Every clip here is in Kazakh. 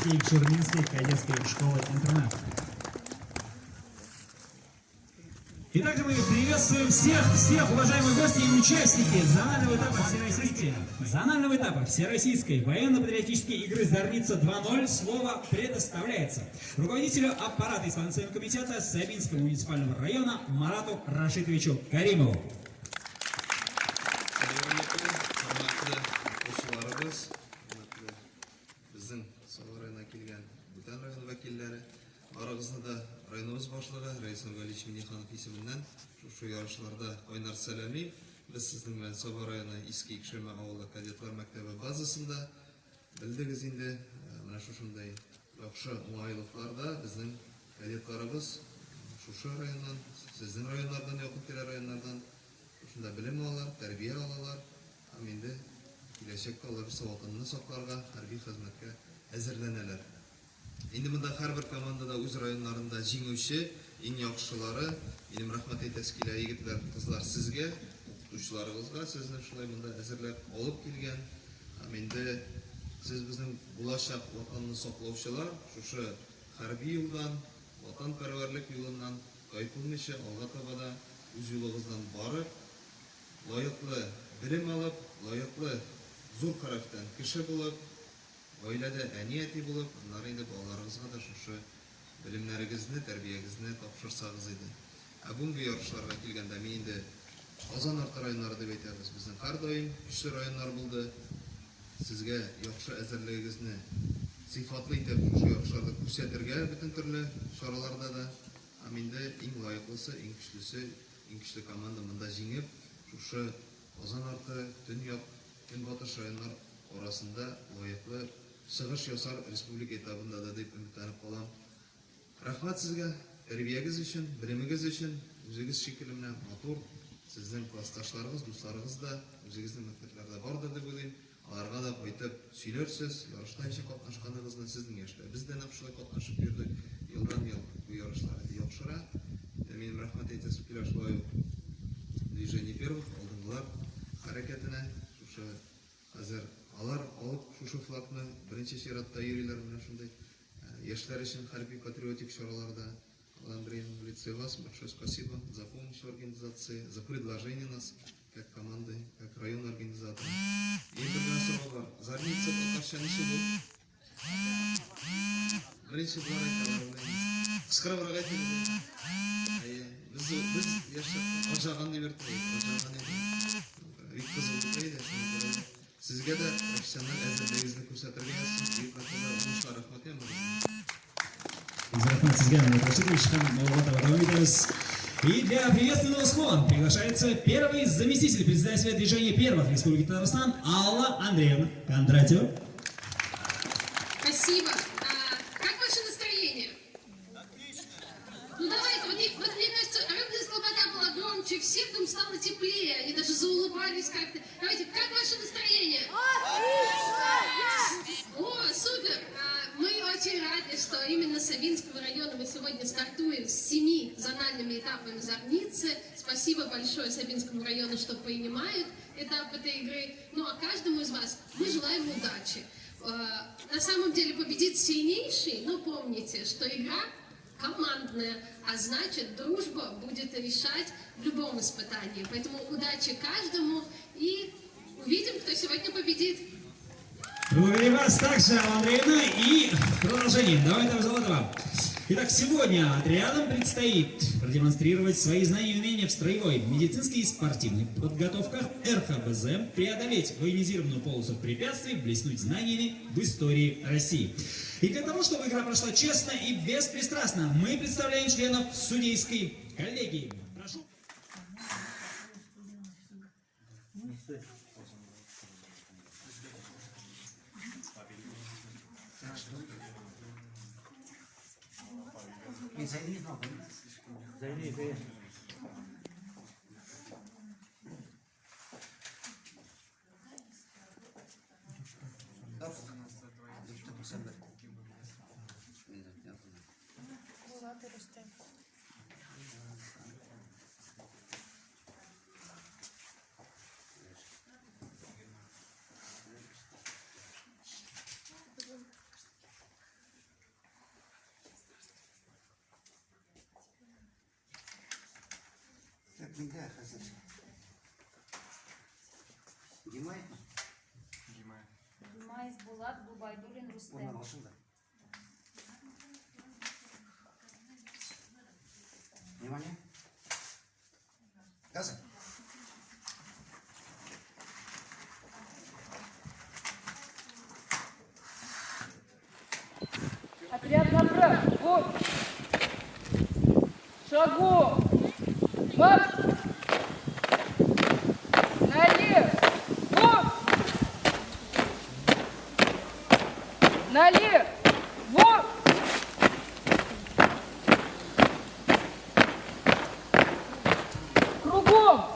выпускник Шурминской кадетской школы-интерната. И также мы приветствуем всех уважаемых гостей и участники зонального этапа Всероссийской военно-патриотической игры «Зорница 2.0». Слово предоставляется руководителю аппарата исполнительного комитета Сабинского муниципального района Марату Рашитовичу Каримову. Арагызда районыбыз башлыгы Раиса Галич Миниханов исеменнән шушы ярышларда ойнар сәлами. Без сезнең белән Саба районы Иске Икшеме авылы кадетлар мәктәбе базасында белдегез инде менә шушындай яхшы уңайлыкларда безнең кадетларыбыз шушы районнан, сезнең районнардан, якын-тирә районнардан шунда белем алалар, тәрбия алалар. Һәм инде киләчәктә алар саватынны сакларга, хәрби хезмәткә әзерләнәләр. Инде монда һәрбер командада үз районнарында җиңүче, иң яхшылары. Минем рәхмәт әйтәс килә егетләр, кызлар сезгә, укытучыларыгызга, сезне шулай монда әзерләп алып килгән. Һәм инде сез безнең булачак ватанны саклаучылар, шушы хәрби юлдан, ватанпәрвәрлек юлыннан кайтылмыйча алга таба да үз юлыгыздан барып, лаеклы белем алып, лаеклы зур хәрәфтән кеше булып, гаиләдә әни-әти булып, аннары инде балаларыгызга да шушы белемнәрегезне, тәрбиягезне тапшырсагыз иде. Бүгенге ярышларга килгәндә мин инде Казан арты районнары дип әйтәбез. Безнең һәр даим көчле районнар булды. Сезгә яхшы әзерлегегезне сыйфатлы итеп шушы ярышларда күрсәтергә бөтен төрле чараларда да. Һәм инде иң лаеклысы, иң көчле команда монда җиңеп, шушы Казан арты, Төньяк, Көнбатыш районнар арасында лаеклы чыгыш ясар республика этабында да дип өметләнеп калам. Рәхмәт сезгә тәрбиягез өчен, белемегез өчен, үзегез шикелле менә матур сезнең классташларыгыз, дусларыгыз да үзегезнең мәктәпләрдә бардыр дип уйлыйм. Аларга да кайтып сөйләрсез, ярышта ничек катнашканыгызны, сезнең яшьтә. Без дә нәкъ шулай катнашып йөрдек. Елдан-ел бу ярышлар яхшыра. Минем рәхмәт әйтәс килә шулай движение первых, алдынгылар хәрәкәтенә, шушы хәзер алар алып шушы флагны беренче чиратта йөриләр менә шундый яшьләр өчен хәрби-патриотик чараларда. Андрей, в лице вас большое спасибо за помощь в организации, за предложение нас как команды, как районный организатор. И другая сорок Зорница Татарча ничего был. Беренче булар әйтәләр. Кыскарабрак әйтәләр. Без яшәп аҗаган дип әйтәләр. Бик кызык иде. Сезгә дә профессиональ әзерлегегезне күрсәтергә ясый. И для приветственного слова приглашается первый заместитель председателя движения первых Республики Татарстан Алла Андреевна Кондратьева. Спасибо. Как ваше настроение? Отлично. Ну давайте, вот мне кажется, рыбная слобода была громче всех, там стало теплее, они даже заулыбались как-то. Давайте, как ваше настроение? Отлично! О, супер! Мы очень рады, что именно с Сабинского района мы сегодня стартуем с 7 зональными этапами Зорницы. Спасибо большое Сабинскому району, что принимают этап этой игры. Ну а каждому из вас мы желаем удачи. На самом деле победит сильнейший, но помните, что игра командная, а значит дружба будет решать в любом испытании. Поэтому удачи каждому и увидим, кто сегодня победит. Благодарю вас также, Алла Андреевна. И продолжение. Давай там золотого. Итак, сегодня отрядам предстоит продемонстрировать свои знания и умения в строевой, медицинской и спортивной подготовках РХБЗ, преодолеть военизированную полосу препятствий, блеснуть знаниями в истории России. И для того, чтобы игра прошла честно и беспристрастно, мы представляем членов судейской коллегии. Прошу. Нигде, хозяйка. Гимай? Гимаев Булат, Губайдулин, Рустем. Onlar başında. Внимание. Газа. Отряд направо. Вот. Шагу. Марш. Налево. Вот. Налево. Вот. Кругом.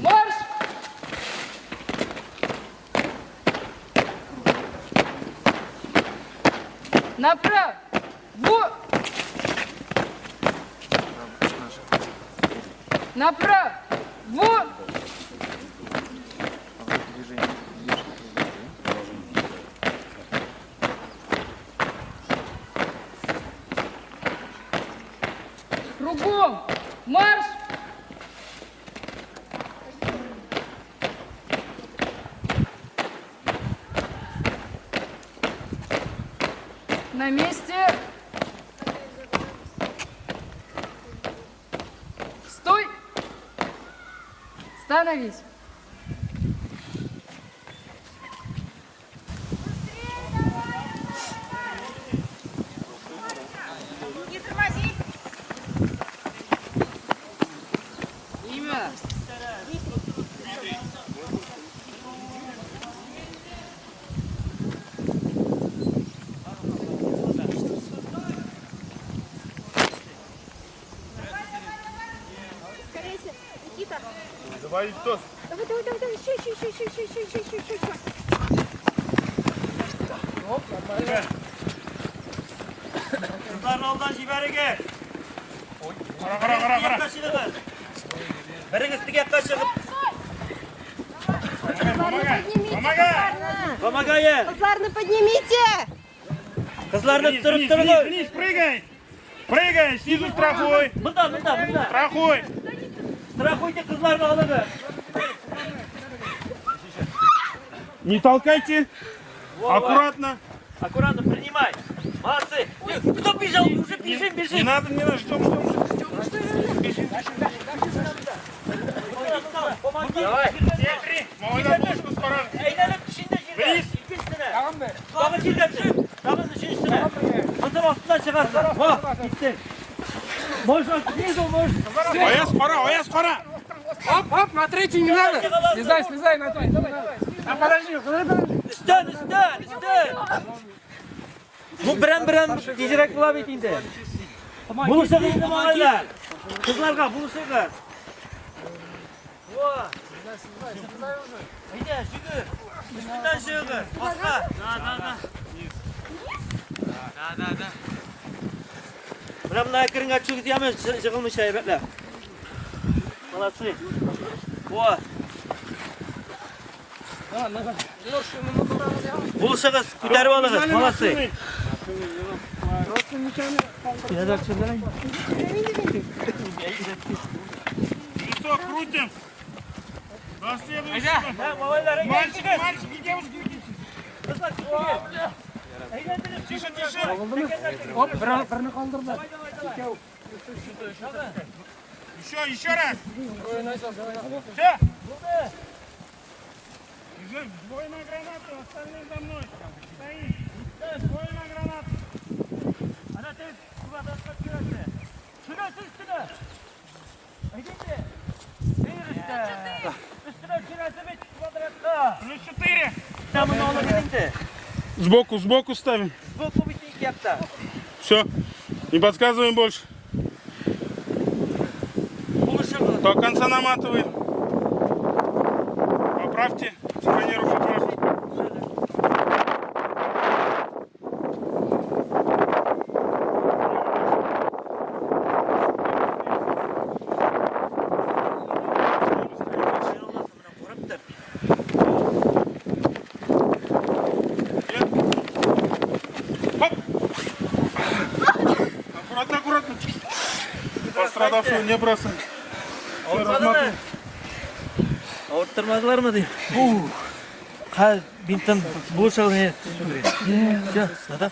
Марш. Направо. Вот. Направо. Вот. Кругом. Марш. На месте. Стой. Становись. Не тормози. Имя. Скорее, Никита. Давай кто? Давай, еще. Kızlarını oldan jiberiga. Qara. Biriniz gap qaşıg'ib. Помогай! Кызларны поднимите. Qizlarni Вниз, turib вниз, turib. вниз, вниз, прыгай! Прыгай, снизу страхуй! Bunda. Страхуй! Strahuyte qizlarni oladi. Не толкайте! Аккуратно! Аккуратно принимай. Молодцы. Кто бежал? Уже Не бежим. надо, ждем. Помоги. Давай. Смотри, молодая пушку скоро. Eğlenelim şimdi Вниз. İkincisine. Tamam mı? Tamam şimdi. Tamam üçüncüsüne. Hazır altından çıkarsın. Vah gitti. Boş низ boş. Ояз скоро! Оп, на третий не надо. Слезай, Натай. Üstten. Bu biren giyecek bulabilir indi. Buluşa indi mahalle. Kızlarga buluşa. Vah. Haydi şükür. Üstünden şükür. Başka. Da. Bunlar kırınga çok diyemez. Çıkılmış heybetler. Молодцы. Vah. Buluşağız, küteri olağız. Молодцы. Лицо крутим! До следующего! Мальчик, и девушки, идите! Тише! Оп, birini kaldırdı. Еще раз! Все! Двойная граната, остальные за мной! Стоим! Двойная граната! Ana tez kuvvet atmak küresi. Küresi üstüne. Haydi. Bir üstte. Üstüne küresi bir kvadratta. Плюс 4! Tamam oğlum elinde. Сбоку ставим. Sboku bitnik yaptı. Все. Не подсказываем больше. Buluşalım. До конца наматываем. Поправьте. Сканеру поправьте. Аккуратно. Пострадавшего не бросаем. Ağırtmadılar. Ağırttırmadılar mı diyeyim? Bintim bu şahane. Все, надо